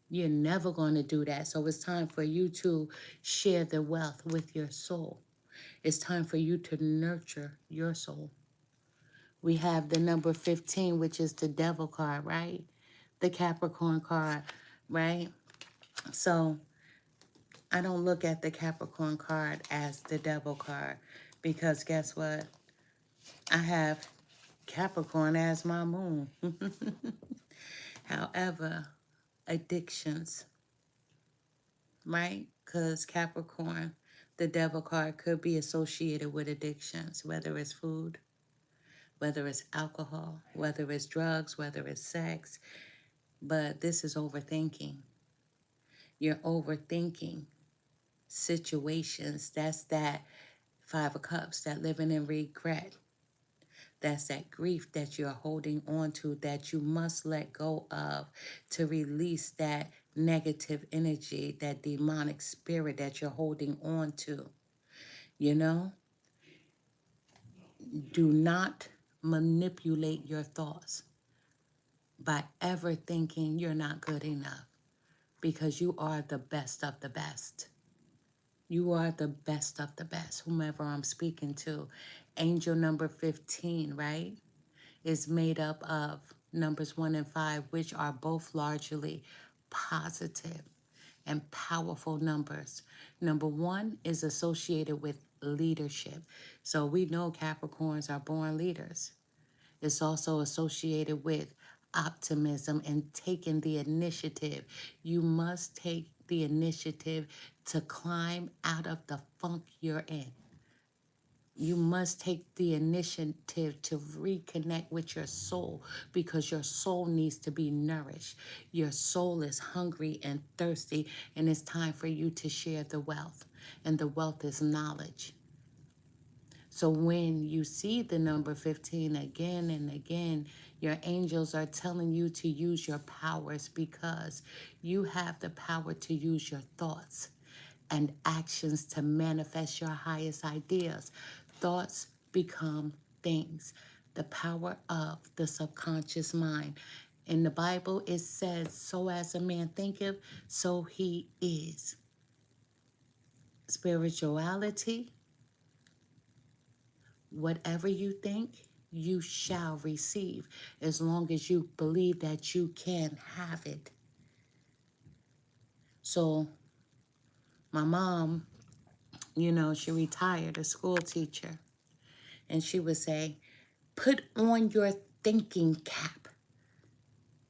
You're never going to do that. So it's time for you to share the wealth with your soul. It's time for you to nurture your soul. We have the number 15, which is the Devil card, right? The Capricorn card, right? So I don't look at the Capricorn card as the Devil card, because guess what? I have Capricorn as my moon. However, addictions, right? Because Capricorn, the devil card, could be associated with addictions, whether it's food, whether it's alcohol, whether it's drugs, whether it's sex. But this is overthinking. You're overthinking situations. That's that Five of Cups, that living in regret. That's that grief that you're holding on to that you must let go of to release that negative energy, that demonic spirit that you're holding on to. You know, do not manipulate your thoughts by ever thinking you're not good enough, because you are the best of the best. You are the best of the best, whomever I'm speaking to. Angel number 15, right, is made up of numbers 1 and 5, which are both largely positive and powerful numbers. Number 1 is associated with leadership. So we know Capricorns are born leaders. It's also associated with optimism and taking the initiative. You must take the initiative to climb out of the funk you're in. You must take the initiative to reconnect with your soul, because your soul needs to be nourished. Your soul is hungry and thirsty, and it's time for you to share the wealth. And the wealth is knowledge. So when you see the number 15 again and again, your angels are telling you to use your powers, because you have the power to use your thoughts and actions to manifest your highest ideas. Thoughts become things. The power of the subconscious mind. In the Bible, it says, so as a man thinketh, so he is. Spirituality, whatever you think, you shall receive, as long as you believe that you can have it. So my mom, she retired, a school teacher, and she would say, put on your thinking cap,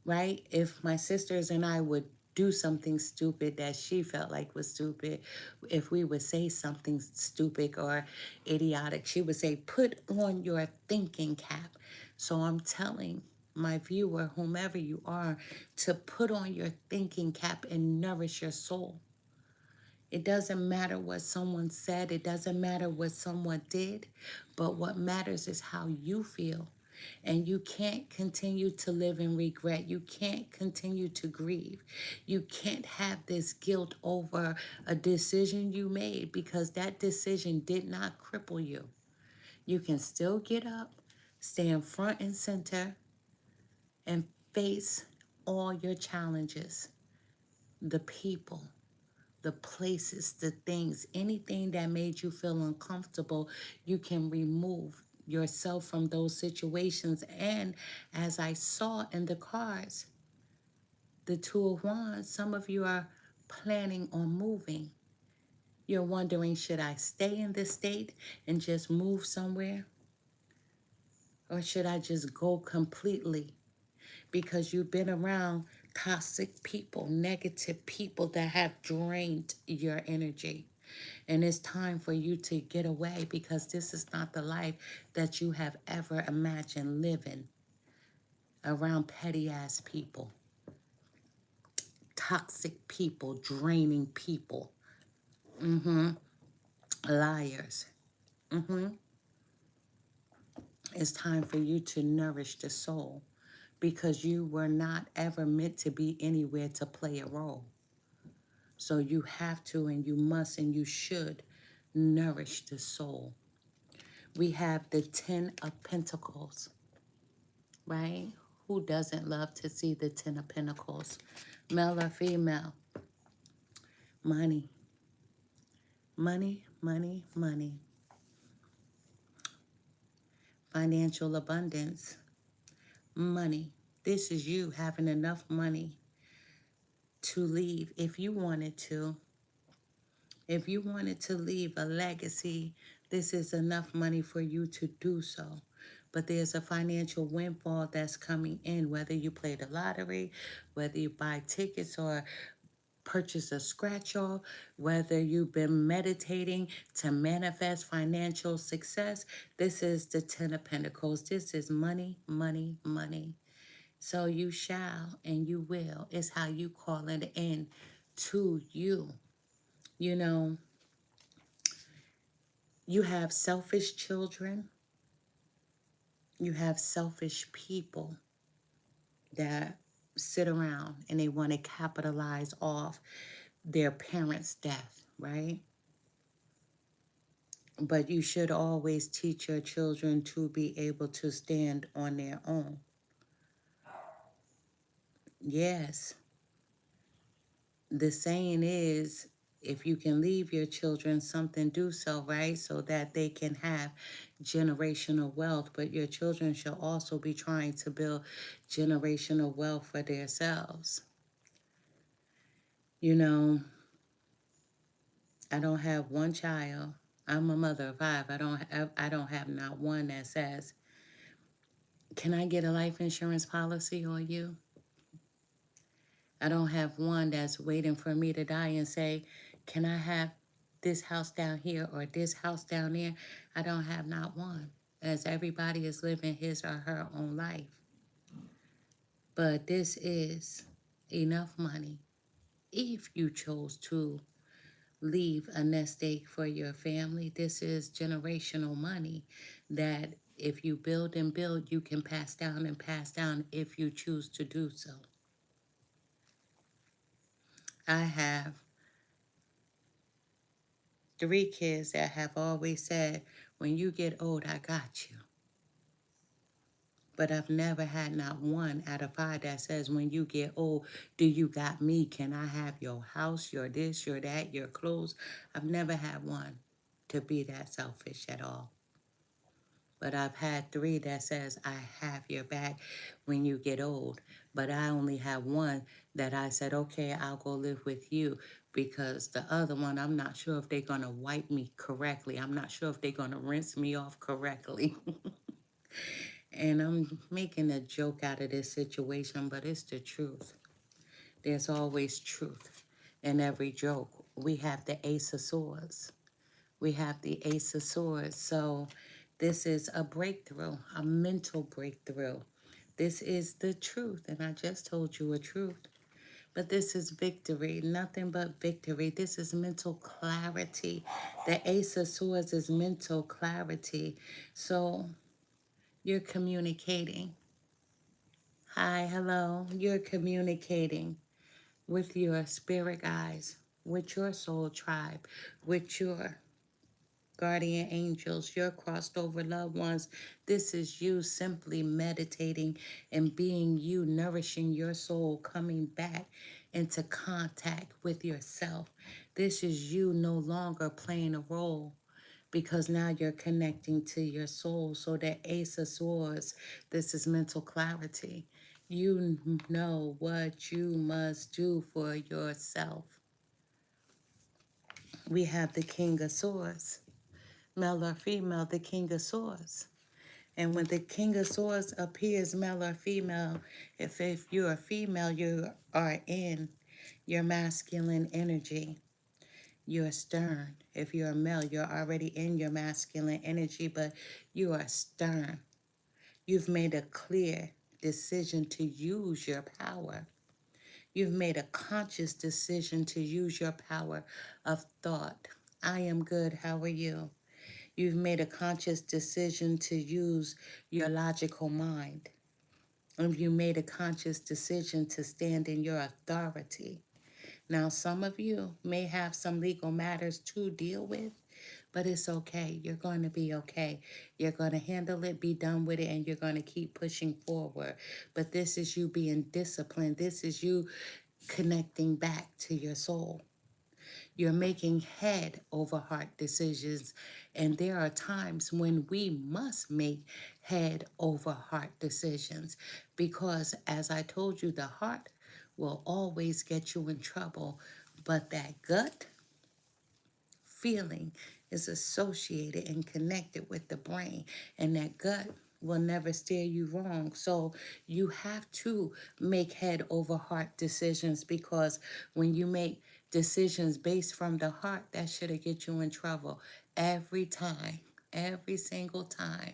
right? If my sisters and I would do something stupid that she felt like was stupid, if we would say something stupid or idiotic, she would say, put on your thinking cap. So I'm telling my viewer, whomever you are, to put on your thinking cap and nourish your soul. It doesn't matter what someone said. It doesn't matter what someone did. But what matters is how you feel. And you can't continue to live in regret. You can't continue to grieve. You can't have this guilt over a decision you made, because that decision did not cripple you. You can still get up, stand front and center, and face all your challenges, the people, the places, the things, anything that made you feel uncomfortable. You can remove yourself from those situations. And as I saw in the cards, the Two of Wands, some of you are planning on moving. You're wondering, should I stay in this state and just move somewhere? Or should I just go completely? Because you've been around toxic people, negative people that have drained your energy. And it's time for you to get away, because this is not the life that you have ever imagined living around petty ass people, toxic people, draining people, liars. It's time for you to nourish the soul, because you were not ever meant to be anywhere to play a role. So you have to, and you must, and you should nourish the soul. We have the 10 of Pentacles, right? Who doesn't love to see the 10 of Pentacles? Male or female? Money. Money, money, money. Financial abundance. Money. This is you having enough money to leave if you wanted to. If you wanted to leave a legacy, this is enough money for you to do so. but there's a financial windfall that's coming in, whether you play the lottery, whether you buy tickets or purchase a scratch off, whether you've been meditating to manifest financial success. This is the Ten of Pentacles. This is money, money, money. So you shall and you will. It's how you call it in to you. You know, you have selfish children, you have selfish people that sit around and they want to capitalize off their parents' death, right? But you should always teach your children to be able to stand on their own. Yes, the saying is, if you can leave your children something, do so, right? So that they can have generational wealth. But your children shall also be trying to build generational wealth for themselves. You know, I don't have one child. I'm a mother of five. I don't have not one that says, "Can I get a life insurance policy on you?" I don't have one that's waiting for me to die and say, "Can I have this house down here or this house down there?" I don't have not one, as everybody is living his or her own life. But this is enough money if you chose to leave a nest egg for your family. This is generational money that if you build and build, you can pass down and pass down if you choose to do so. I have 3 kids that have always said, "When you get old, I got you." But I've never had not one out of 5 that says, "When you get old, do you got me? Can I have your house, your this, your that, your clothes?" I've never had one to be that selfish at all. But I've had 3 that says, "I have your back when you get old." But I only have one that I said, "Okay, I'll go live with you," because the other one, I'm not sure if they're going to wipe me correctly. I'm not sure if they're going to rinse me off correctly. And I'm making a joke out of this situation, but it's the truth. There's always truth in every joke. We have the Ace of Swords. We have the Ace of Swords. So this is a breakthrough, a mental breakthrough. This is the truth. And I just told you a truth. But this is victory, nothing but victory. This is mental clarity. The Ace of Swords is mental clarity. So you're communicating. Hi, hello. You're communicating with your spirit guides, with your soul tribe, with your guardian angels, your crossed over loved ones. This is you simply meditating and being you, nourishing your soul, coming back into contact with yourself. This is you no longer playing a role, because now you're connecting to your soul. So that Ace of Swords, this is mental clarity. You know what you must do for yourself. We have the King of Swords. Male or female, the King of Swords. And when the King of Swords appears, male or female, if you're a female, you are in your masculine energy. You're stern. If you're a male, you're already in your masculine energy, but you are stern. You've made a clear decision to use your power. You've made a conscious decision to use your power of thought. I am good. How are you? You've made a conscious decision to use your logical mind. And you made a conscious decision to stand in your authority. Now, some of you may have some legal matters to deal with, but it's okay. You're going to be okay. You're going to handle it, be done with it, and you're going to keep pushing forward. But this is you being disciplined. This is you connecting back to your soul. You're making head over heart decisions. And there are times when we must make head over heart decisions, because, as I told you, the heart will always get you in trouble. But that gut feeling is associated and connected with the brain. And that gut will never steer you wrong. So you have to make head over heart decisions, because when you make decisions based from the heart, that should get you in trouble every time, every single time.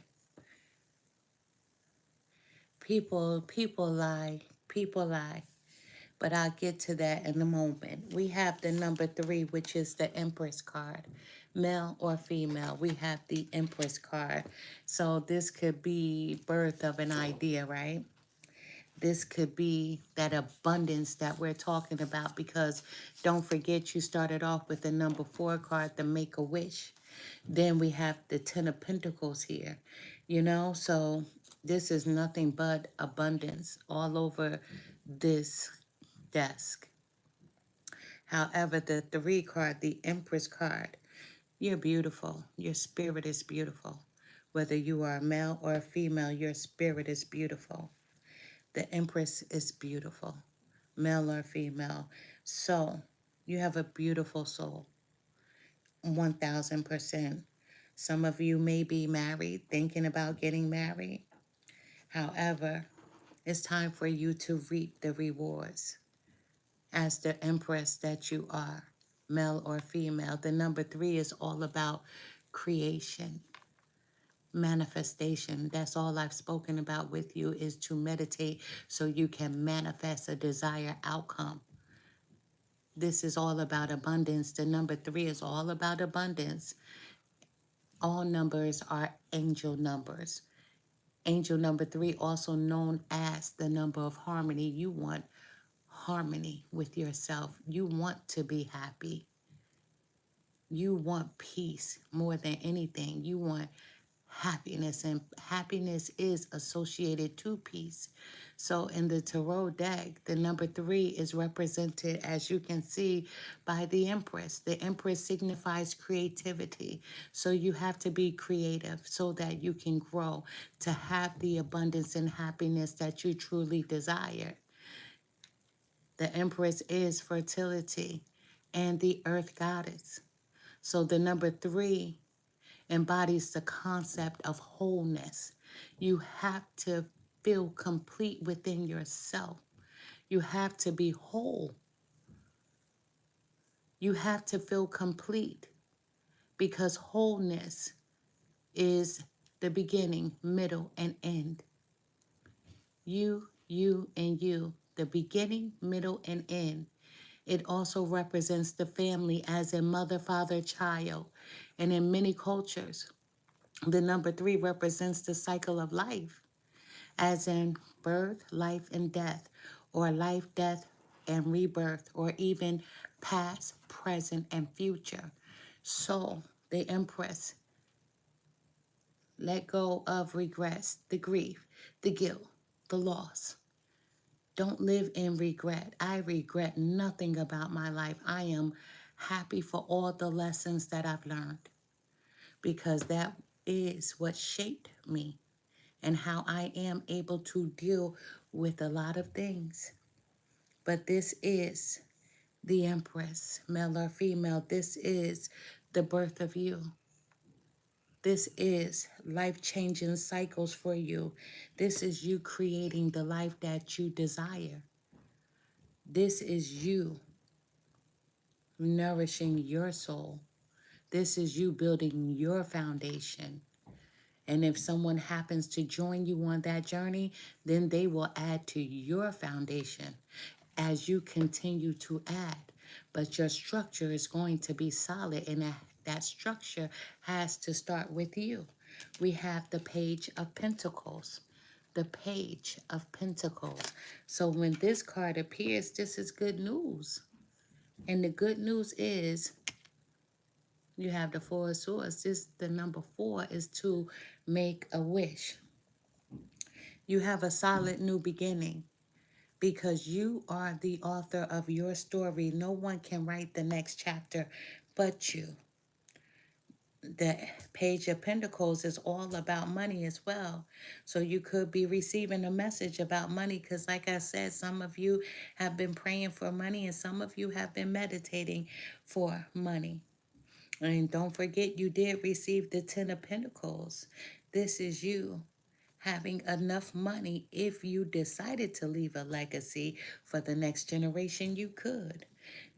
People lie, people lie. But I'll get to that in a moment. We have the number 3, which is the Empress card. Male or female, we have the Empress card. So this could be birth of an idea, right? This could be that abundance that we're talking about, because don't forget, you started off with the number 4 card, the Make a Wish. Then we have the 10 of Pentacles here, so this is nothing but abundance all over this desk. However, the 3 card, the Empress card, you're beautiful. Your spirit is beautiful. Whether you are a male or a female, your spirit is beautiful. The Empress is beautiful, male or female. So you have a beautiful soul, 1000%. Some of you may be married, thinking about getting married. However, it's time for you to reap the rewards as the Empress that you are, male or female. The number 3 is all about creation, manifestation. That's all I've spoken about with you, is to meditate so you can manifest a desired outcome. This is all about abundance. The number 3 is all about abundance. All numbers are angel numbers. Angel number 3, also known as the number of harmony. You want harmony with yourself. You want to be happy. You want peace more than anything. You want happiness, and happiness is associated to peace. So in the tarot deck, the number 3 is represented, as you can see, by the Empress. The Empress signifies creativity. So you have to be creative so that you can grow to have the abundance and happiness that you truly desire. The Empress is fertility and the earth goddess. So the number 3 embodies the concept of wholeness. You have to feel complete within yourself. You have to be whole. You have to feel complete, because wholeness is the beginning, middle, and end. You, and you, the beginning, middle, and end. It also represents the family as a mother, father, child. And in many cultures, the number 3 represents the cycle of life, as in birth, life, and death, or life, death, and rebirth, or even past, present, and future. So the Empress, let go of regrets, the grief, the guilt, the loss. Don't live in regret. I regret nothing about my life. I am happy for all the lessons that I've learned, because that is what shaped me and how I am able to deal with a lot of things. But this is the Empress, male or female. This is the birth of you. This is life-changing cycles for you. This is you creating the life that you desire. This is you nourishing your soul. This is you building your foundation. And if someone happens to join you on that journey, then they will add to your foundation as you continue to add. But your structure is going to be solid, and that structure has to start with you. We have the Page of Pentacles. The Page of Pentacles. So when this card appears, this is good news. And the good news is you have the Four of Swords. The number 4 is to make a wish. You have a solid new beginning, because you are the author of your story. No one can write the next chapter but you. The Page of Pentacles is all about money as well. So you could be receiving a message about money, because like I said, some of you have been praying for money, and some of you have been meditating for money. And don't forget, you did receive the 10 of Pentacles. This is you having enough money. If you decided to leave a legacy for the next generation, you could.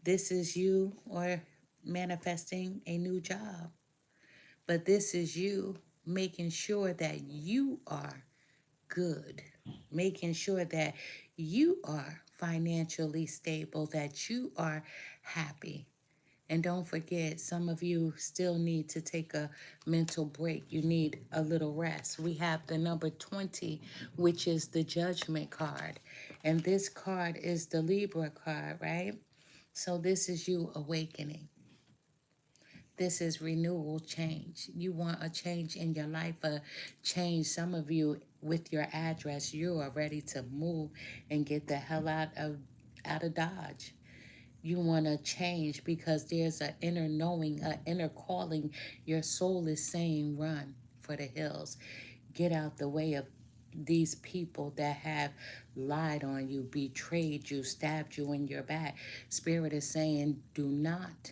This is you or manifesting a new job. But this is you making sure that you are good, making sure that you are financially stable, that you are happy. And don't forget, some of you still need to take a mental break. You need a little rest. We have the number 20, which is the judgment card. And this card is the Libra card, right? So this is you awakening. This is renewal, change. You want a change in your life, a change. Some of you, with your address, you are ready to move and get the hell out of Dodge. You want to change because there's an inner knowing, an inner calling. Your soul is saying, run for the hills. Get out the way of these people that have lied on you, betrayed you, stabbed you in your back. Spirit is saying, do not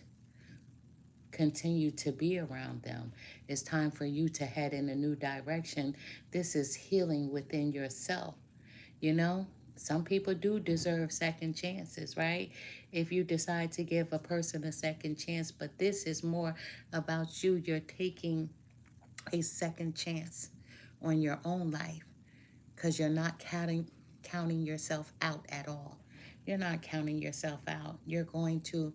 continue to be around them. It's time for you to head in a new direction. This is healing within yourself. You know, some people do deserve second chances, right? If you decide to give a person a second chance, but this is more about you. You're taking a second chance on your own life because you're not counting yourself out at all. You're not counting yourself out. You're going to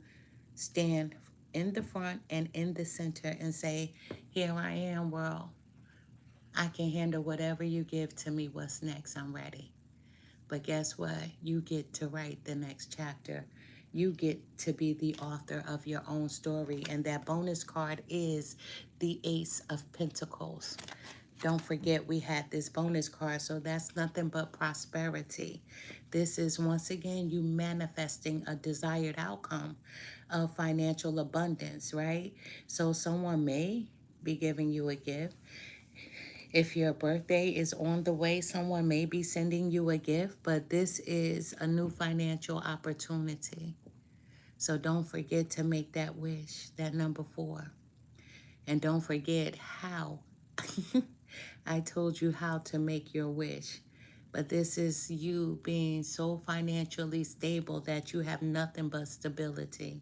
stand in the front and in the center and say, here I am, world. I can handle whatever you give to me. What's next? I'm ready. But guess what? You get to write the next chapter. You get to be the author of your own story. And that bonus card is the Ace of Pentacles. Don't forget we had this bonus card, so that's nothing but prosperity. This is, once again, you manifesting a desired outcome of financial abundance, right? So someone may be giving you a gift. If your birthday is on the way, someone may be sending you a gift, but this is a new financial opportunity. So don't forget to make that wish, that number 4. And don't forget how. I told you how to make your wish. But this is you being so financially stable that you have nothing but stability.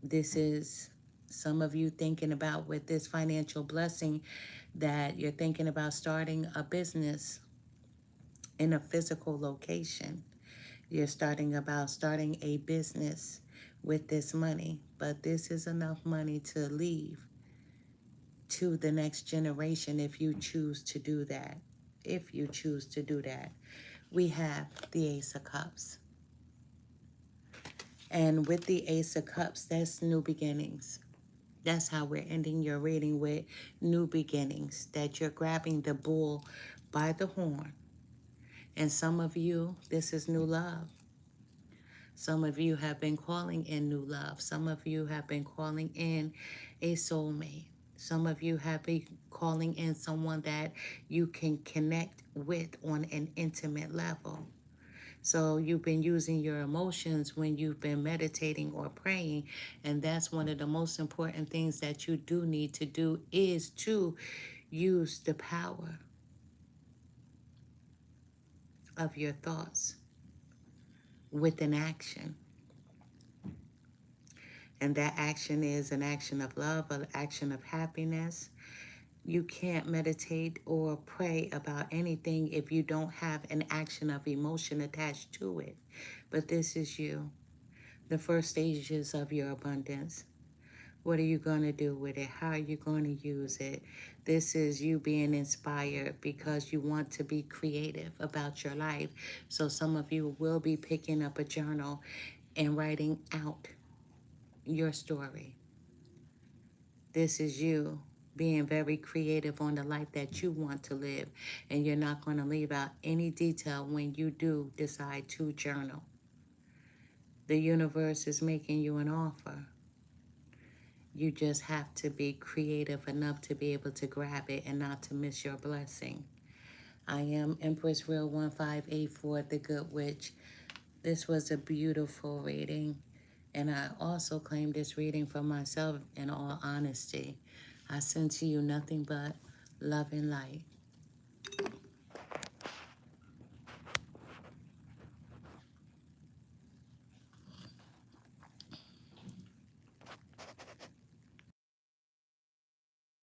This is some of you thinking about, with this financial blessing, that you're thinking about starting a business in a physical location. You're starting a business with this money, but this is enough money to leave to the next generation if you choose to do that. If you choose to do that. We have the Ace of Cups. And with the Ace of Cups, that's new beginnings. That's how we're ending your reading, with new beginnings, that you're grabbing the bull by the horn. And some of you, this is new love. Some of you have been calling in new love. Some of you have been calling in a soulmate. Some of you have been calling in someone that you can connect with on an intimate level. So you've been using your emotions when you've been meditating or praying. And that's one of the most important things that you do need to do, is to use the power of your thoughts with an action. And that action is an action of love, an action of happiness. You can't meditate or pray about anything if you don't have an action of emotion attached to it. But this is you, the first stages of your abundance. What are you going to do with it? How are you going to use it? This is you being inspired because you want to be creative about your life. So some of you will be picking up a journal and writing out your story. This is you being very creative on the life that you want to live. And you're not going to leave out any detail when you do decide to journal. The universe is making you an offer. You just have to be creative enough to be able to grab it and not to miss your blessing. I am Empress Real 1584, the Good Witch. This was a beautiful reading. And I also claim this reading for myself in all honesty. I send to you nothing but love and light.